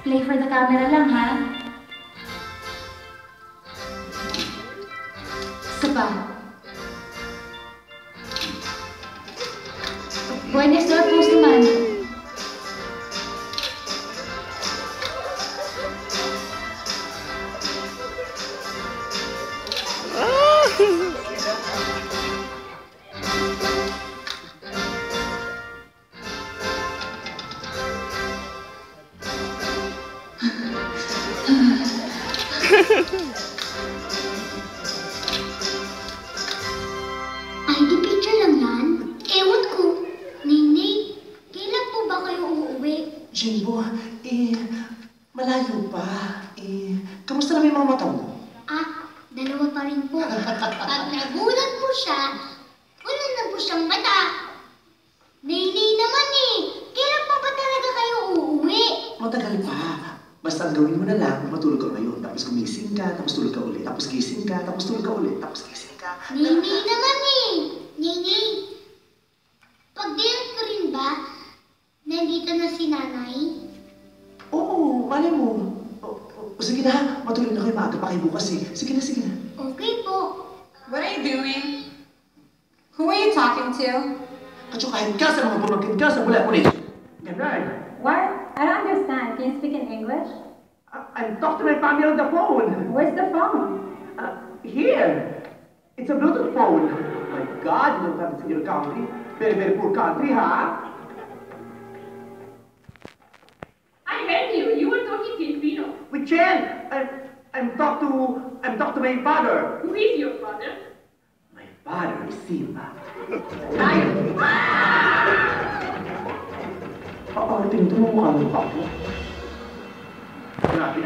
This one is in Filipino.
Play for the camera lang, ha? Isa pa. Boy next door, post naman. ID picture lang yan? Ewan ko. Nene, kailan po ba kayo uuwi? Jimbo, malayo pa. Kamusta naman yung mga mata mo? Dalawa pa rin po. Pag nagulat po siya, wala na po siyang mata. Nene naman kailan pa ba talaga kayo uuwi? Matagal pa. Basta ang gawin mo na lang, matulog ka ngayon. Tapos gumising ka, tapos tulog ka ulit. Tapos gising ka, tapos tulog ka ulit. Tapos gising ka. Nene naman Nene, pag-dinner ko rin ba, nandito na si nanay? Oo, malay mo. Sige na, matulog na kayo. Maaga pa kayo bukas eh. Sige na, sige na. Okay po. What are you doing? Who are you talking to? Katsukahin ka sa mga bumagkin ka sa mula-ulit. Ganun. What? I don't understand. Can you speak in English? I'm talking to my family on the phone. Where's the phone? Here. It's a Bluetooth phone. My God, you don't have it in your country. Very, very poor country, huh? I heard you. You were talking Filipino. With Chen, I'm talking to my father. Who is your father? My father is Simba. Tingnan mo mukha mo ako. Grabe.